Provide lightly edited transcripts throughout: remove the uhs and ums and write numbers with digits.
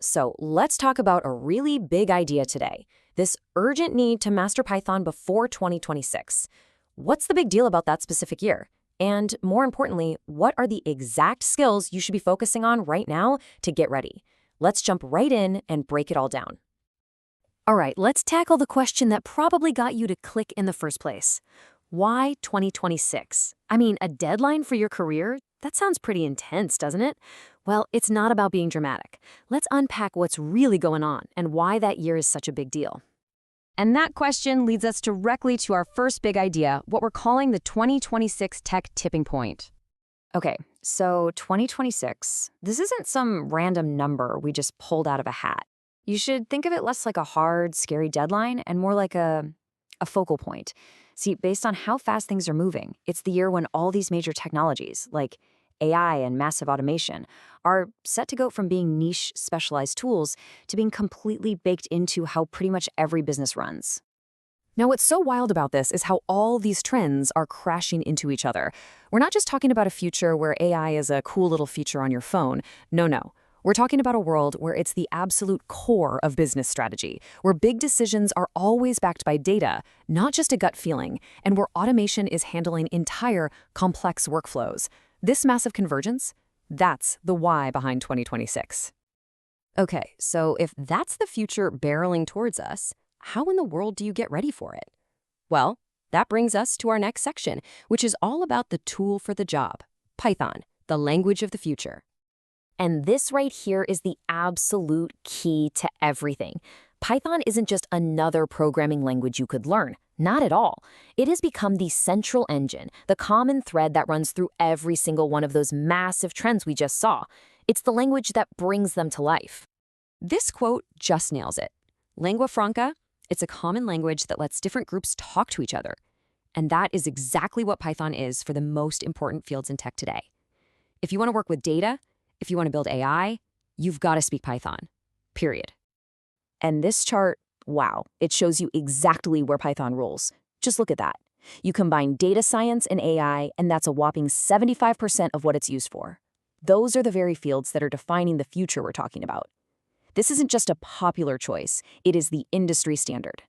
So let's talk about a really big idea today, this urgent need to master Python before 2026. What's the big deal about that specific year? And more importantly, what are the exact skills you should be focusing on right now to get ready? Let's jump right in and break it all down. All right, let's tackle the question that probably got you to click in the first place. Why 2026? I mean, a deadline for your career? That sounds pretty intense, doesn't it? Well, it's not about being dramatic. Let's unpack what's really going on and why that year is such a big deal. And that question leads us directly to our first big idea, what we're calling the 2026 tech tipping point. Okay, so 2026, this isn't some random number we just pulled out of a hat. You should think of it less like a hard, scary deadline and more like a focal point. See, based on how fast things are moving, it's the year when all these major technologies, like AI and massive automation, are set to go from being niche, specialized tools to being completely baked into how pretty much every business runs. Now, what's so wild about this is how all these trends are crashing into each other. We're not just talking about a future where AI is a cool little feature on your phone. No. We're talking about a world where it's the absolute core of business strategy, where big decisions are always backed by data, not just a gut feeling, and where automation is handling entire, complex workflows. This massive convergence, that's the why behind 2026. Okay, so if that's the future barreling towards us, how in the world do you get ready for it? Well, that brings us to our next section, which is all about the tool for the job, Python, the language of the future. And this right here is the absolute key to everything. Python isn't just another programming language you could learn. Not at all. It has become the central engine, the common thread that runs through every single one of those massive trends we just saw. It's the language that brings them to life. This quote just nails it. Lingua franca, it's a common language that lets different groups talk to each other. And that is exactly what Python is for the most important fields in tech today. If you want to work with data, if you want to build AI, you've got to speak Python, period. And this chart, wow, it shows you exactly where Python rules. Just look at that. You combine data science and AI, and that's a whopping 75% of what it's used for. Those are the very fields that are defining the future we're talking about. This isn't just a popular choice, it is the industry standard.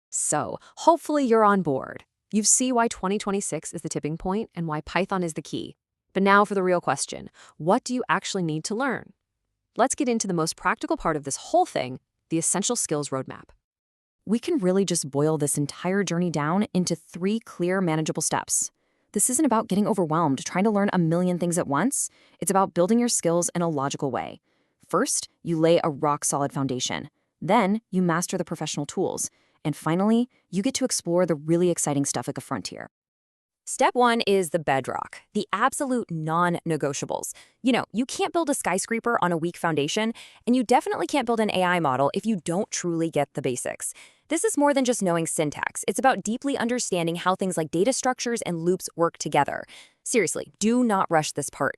So, hopefully you're on board. You see why 2026 is the tipping point and why Python is the key. But now for the real question, what do you actually need to learn? Let's get into the most practical part of this whole thing, the essential skills roadmap. We can really just boil this entire journey down into 3 clear, manageable steps. This isn't about getting overwhelmed, trying to learn a million things at once. It's about building your skills in a logical way. First, you lay a rock-solid foundation. Then, you master the professional tools. And finally, you get to explore the really exciting stuff at the frontier. Step 1 is the bedrock, the absolute non-negotiables. You can't build a skyscraper on a weak foundation, and you definitely can't build an AI model if you don't truly get the basics. This is more than just knowing syntax. It's about deeply understanding how things like data structures and loops work together. Seriously, do not rush this part.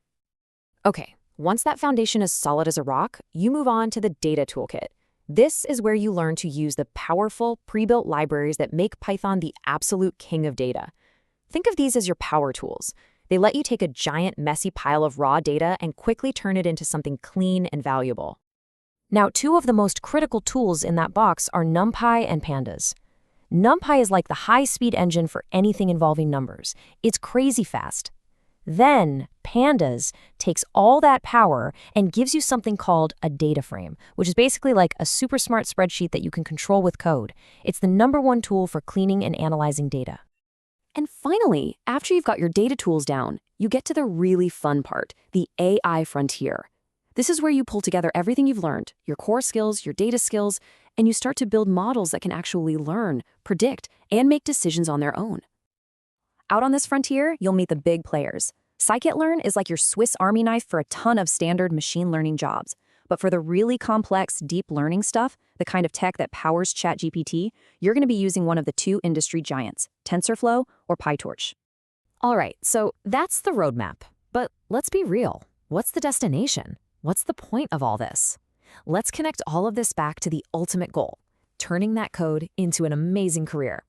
Okay, once that foundation is solid as a rock, you move on to the data toolkit. This is where you learn to use the powerful, pre-built libraries that make Python the absolute king of data. Think of these as your power tools. They let you take a giant, messy pile of raw data and quickly turn it into something clean and valuable. Now, 2 of the most critical tools in that box are NumPy and Pandas. NumPy is like the high-speed engine for anything involving numbers. It's crazy fast. Then, Pandas takes all that power and gives you something called a data frame, which is basically like a super smart spreadsheet that you can control with code. It's the #1 tool for cleaning and analyzing data. And finally, after you've got your data tools down, you get to the really fun part, the AI frontier. This is where you pull together everything you've learned, your core skills, your data skills, and you start to build models that can actually learn, predict, and make decisions on their own. Out on this frontier, you'll meet the big players. Scikit-learn is like your Swiss Army knife for a ton of standard machine learning jobs. But for the really complex, deep learning stuff, the kind of tech that powers ChatGPT, you're going to be using one of the 2 industry giants, TensorFlow or PyTorch. All right, so that's the roadmap. But let's be real. What's the destination? What's the point of all this? Let's connect all of this back to the ultimate goal, turning that code into an amazing career.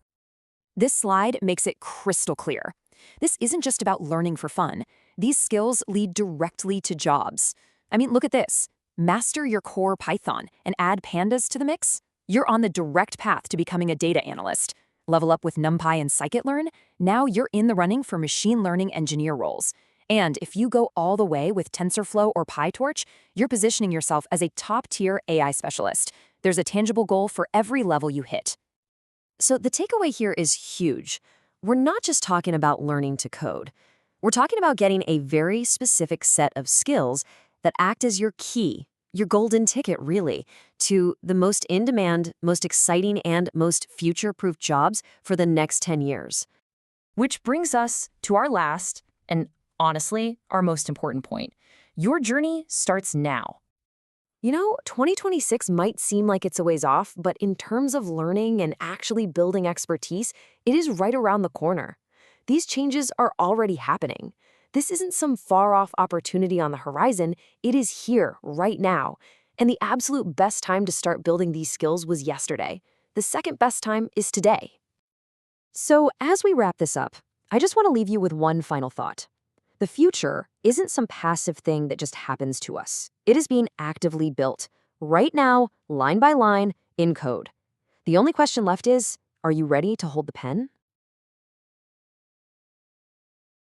This slide makes it crystal clear. This isn't just about learning for fun. These skills lead directly to jobs. I mean, look at this. Master your core Python and add pandas to the mix? You're on the direct path to becoming a data analyst. Level up with NumPy and scikit-learn? Now you're in the running for machine learning engineer roles. And if you go all the way with TensorFlow or PyTorch, you're positioning yourself as a top-tier AI specialist. There's a tangible goal for every level you hit. So the takeaway here is huge. We're not just talking about learning to code. We're talking about getting a very specific set of skills that act as your key, your golden ticket, really, to the most in-demand, most exciting, and most future-proof jobs for the next 10 years. Which brings us to our last, and honestly, our most important point. Your journey starts now. 2026 might seem like it's a ways off, but in terms of learning and actually building expertise, it is right around the corner. These changes are already happening. This isn't some far-off opportunity on the horizon, it is here, right now. And the absolute best time to start building these skills was yesterday. The second best time is today. So as we wrap this up, I just want to leave you with one final thought. The future isn't some passive thing that just happens to us. It is being actively built, right now, line by line, in code. The only question left is, are you ready to hold the pen?